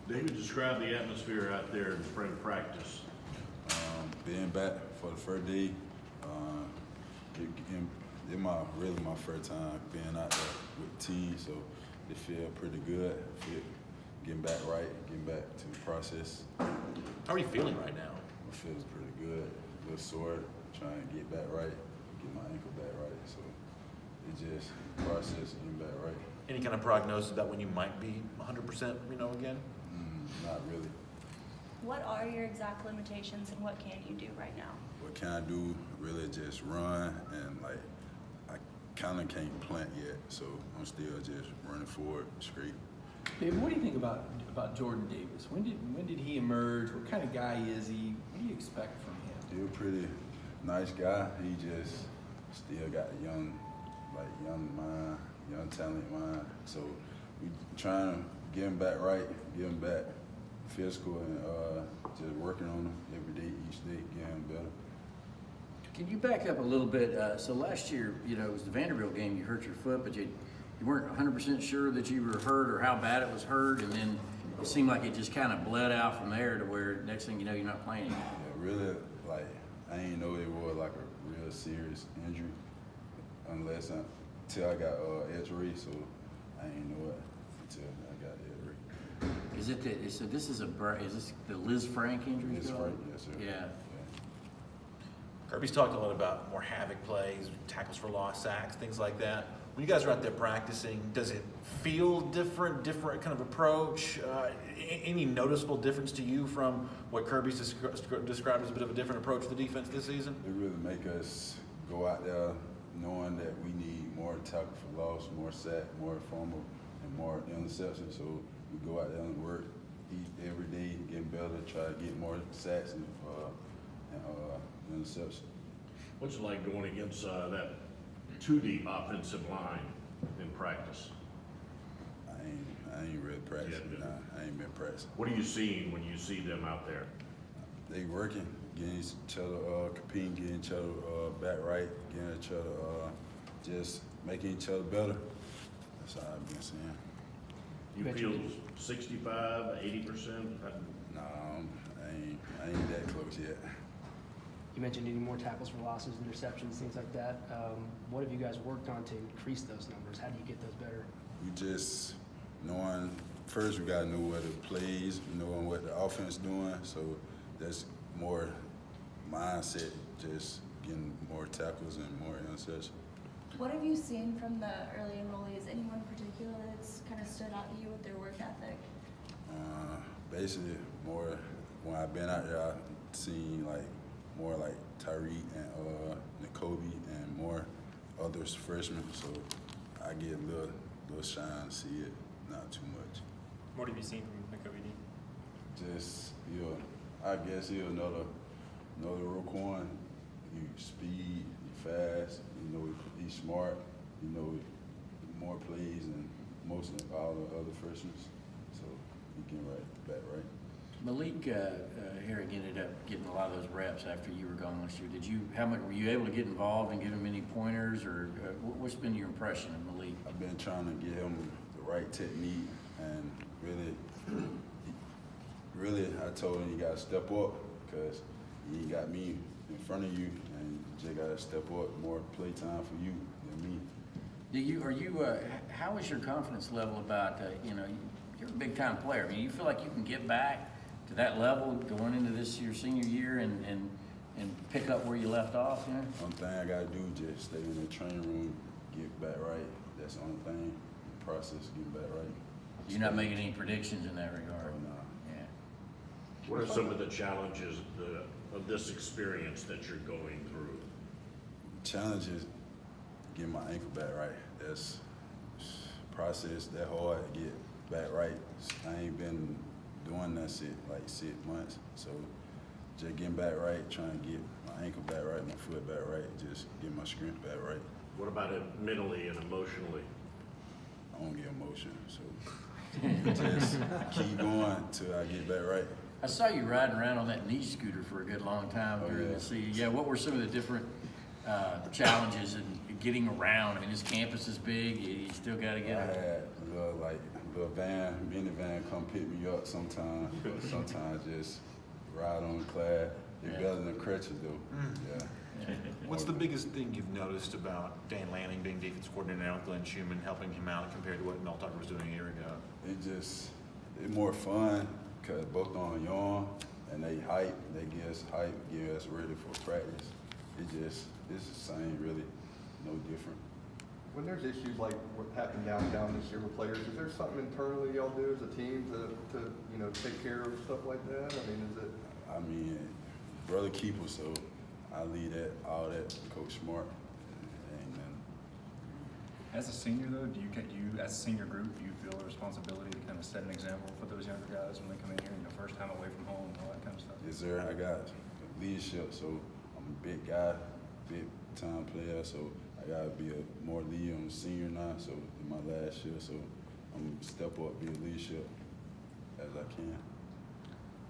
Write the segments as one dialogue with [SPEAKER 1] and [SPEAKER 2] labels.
[SPEAKER 1] David, describe the atmosphere out there in spring practice.
[SPEAKER 2] Being back for the first day, it really my first time being out there with the team, so it feel pretty good. Getting back right, getting back to the process.
[SPEAKER 3] How are you feeling right now?
[SPEAKER 2] It feels pretty good. A little sore, trying to get back right, get my ankle back right. So it's just process of getting back right.
[SPEAKER 3] Any kind of prognosis about when you might be 100%, again?
[SPEAKER 2] Not really.
[SPEAKER 4] What are your exact limitations and what can you do right now?
[SPEAKER 2] What can I do? Really just run, and like I kind of can't plant yet, so I'm still just running forward straight.
[SPEAKER 5] David, what do you think about Jordan Davis? When did he emerge? What kind of guy is he? What do you expect from him?
[SPEAKER 2] Still pretty nice guy. He just still got a young mind, young talent mind. So we trying to get him back right, get him back physical, and just working on him every day, each day, getting him better.
[SPEAKER 6] Can you back up a little bit? So last year, it was the Vanderbilt game. You hurt your foot, but you weren't 100% sure that you were hurt or how bad it was hurt, and then it seemed like it just kind of bled out from there to where next thing you know, you're not playing anymore.
[SPEAKER 2] Yeah, really, I didn't know it was like a real serious injury until I got edge race, so I didn't know it until I got edge race.
[SPEAKER 6] Is this the Liz Frank injury?
[SPEAKER 2] Liz Frank, yes, sir.
[SPEAKER 6] Yeah.
[SPEAKER 3] Kirby's talked a lot about more havoc plays, tackles for lost sacks, things like that. When you guys are out there practicing, does it feel different kind of approach? Any noticeable difference to you from what Kirby's described as a bit of a different approach to the defense this season?
[SPEAKER 2] It really make us go out there knowing that we need more tackle for loss, more sack, more fumble, and more interception. So we go out there and work every day, getting better, try to get more sacks and interception.
[SPEAKER 1] What's it like going against that two deep offensive line in practice?
[SPEAKER 2] I ain't really practicing.
[SPEAKER 1] Yeah,
[SPEAKER 2] Nah, I ain't been practicing.
[SPEAKER 1] What are you seeing when you see them out there?
[SPEAKER 2] They working, getting each other, competing, getting each other back right, getting each other, just making each other better. That's all I've been seeing.
[SPEAKER 1] You feel 65, 80%?
[SPEAKER 2] Nah, I ain't that close yet.
[SPEAKER 7] You mentioned needing more tackles for losses, interceptions, things like that. What have you guys worked on to increase those numbers? How do you get those better?
[SPEAKER 2] We just knowing, first we gotta know what the plays, knowing what the offense doing, so that's more mindset, just getting more tackles and more interceptions.
[SPEAKER 4] What have you seen from the early enrollees? Anyone in particular that's kind of stood out to you with their work ethic?
[SPEAKER 2] Basically, more when I've been out there, I've seen more like Tyreek and N'Kobe and more others freshmen. So I get a little shine, see it, not too much.
[SPEAKER 8] What have you seen from N'Kobe?
[SPEAKER 2] Just I guess he's another Roquan. You speed, you fast. He's smart. More plays than most of all the other freshmen. So he can back right.
[SPEAKER 6] Malik Herring ended up getting a lot of those reps after you were gone last year. How much were you able to get involved and give him any pointers, or what's been your impression of Malik?
[SPEAKER 2] I've been trying to get him the right technique, and really, I told him you gotta step up because you got me in front of you, and you just gotta step up. More play time for you than me.
[SPEAKER 6] How is your confidence level about you're a big time player. I mean, you feel like you can get back to that level going into your senior year and pick up where you left off?
[SPEAKER 2] Only thing I gotta do is just stay in the training room, get back right. That's the only thing. The process, get back right.
[SPEAKER 6] You're not making any predictions in that regard.
[SPEAKER 2] Oh, no.
[SPEAKER 6] Yeah.
[SPEAKER 1] What are some of the challenges of this experience that you're going through?
[SPEAKER 2] Challenge is getting my ankle back right. That's process that hard to get back right. I ain't been doing that shit like 6 months. So just getting back right, trying to get my ankle back right, my foot back right, just get my strength back right.
[SPEAKER 1] What about it mentally and emotionally?
[SPEAKER 2] I don't get emotion, so just keep going till I get back right.
[SPEAKER 6] I saw you riding around on that knee scooter for a good long time during the season. Yeah, what were some of the different challenges in getting around? I mean, this campus is big, you still gotta
[SPEAKER 2] I
[SPEAKER 6] get
[SPEAKER 2] had
[SPEAKER 6] it.
[SPEAKER 2] a little mini van come pick me up sometimes, but sometimes just ride on the class. They're
[SPEAKER 6] Yeah.
[SPEAKER 2] better than crutches though. Yeah.
[SPEAKER 3] What's the biggest thing you've noticed about Dan Lanning being defense coordinator now with Glenn Schumann helping him out compared to what Mel Tucker was doing a year ago?
[SPEAKER 2] It's more fun because both on young and they hype, they give us hype, give us ready for practice. It's the same really, no different.
[SPEAKER 9] When there's issues like what happened downtown this year with players, is there something internally y'all do as a team to take care of stuff like that? I mean, is it?
[SPEAKER 2] I mean, brother keeper, so I lead all that to Coach Smart. Ain't nothing.
[SPEAKER 8] As a senior though, do you as a senior group, do you feel a responsibility to kind of set an example for those younger guys when they come in here, first time away from home and all that kind of stuff?
[SPEAKER 2] Yes, sir. I got leadership, so I'm a big guy, big time player, so I gotta be a more leader. I'm a senior now, so in my last year, so I'm gonna step up, be a leadership as I can.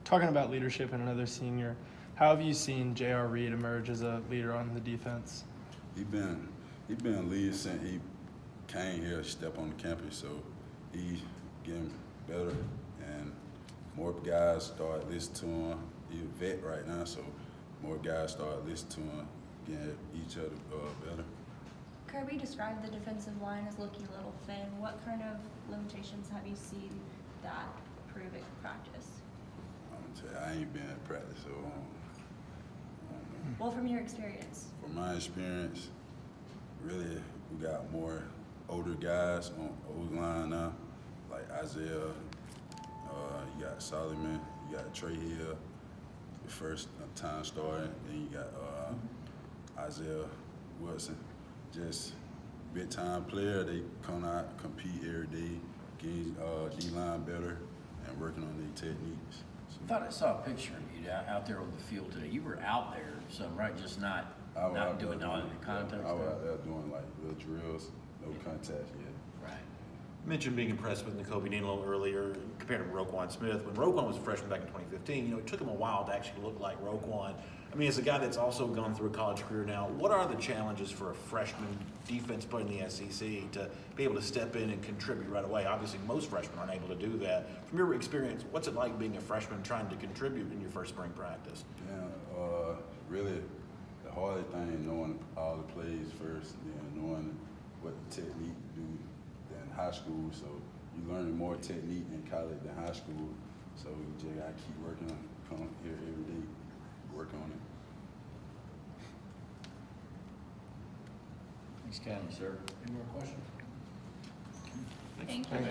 [SPEAKER 10] Talking about leadership and another senior, how have you seen J.R. Reed emerge as a leader on the defense?
[SPEAKER 2] He been a leader since he came here, step on the campus, so he getting better and more guys start listening to him. He's a vet right now, so more guys start listening to him, getting each other better.
[SPEAKER 4] Kirby described the defensive line as looking a little thin. What kind of limitations have you seen that prove in practice?
[SPEAKER 2] I'm gonna tell you, I ain't been at practice, so I don't know.
[SPEAKER 4] Well, from your experience.
[SPEAKER 2] From my experience, really, we got more older guys on O-line now, like Isaiah, you got Solomon, you got Trey Hill, the first time starting, then you got Isaiah Wilson. Just big time player, they come out, compete every day, getting D-line better and working on their techniques. So,
[SPEAKER 6] I thought I saw a picture of you out there on the field today. You were out there, so right, just not
[SPEAKER 2] I was out
[SPEAKER 6] doing
[SPEAKER 2] there
[SPEAKER 6] all the contact
[SPEAKER 2] I was
[SPEAKER 6] stuff.
[SPEAKER 2] out there doing like little drills, no contact yet.
[SPEAKER 6] Right.
[SPEAKER 3] You mentioned being impressed with Nakobe Dean a little earlier compared to Roquan Smith. When Roquan was a freshman back in 2015, it took him a while to actually look like Roquan. I mean, as a guy that's also gone through a college career now, what are the challenges for a freshman defense player in the SEC to be able to step in and contribute right away? Obviously, most freshmen aren't able to do that. From your experience, what's it like being a freshman trying to contribute in your first spring practice?
[SPEAKER 2] Yeah, really, the hardest thing is knowing all the plays first, and then knowing what the technique do than high school. So you learn more technique in college than high school. So you just gotta keep working on it. Come here every day, work on it.
[SPEAKER 6] Thanks, County, sir.
[SPEAKER 7] Any more questions?
[SPEAKER 4] Thank you.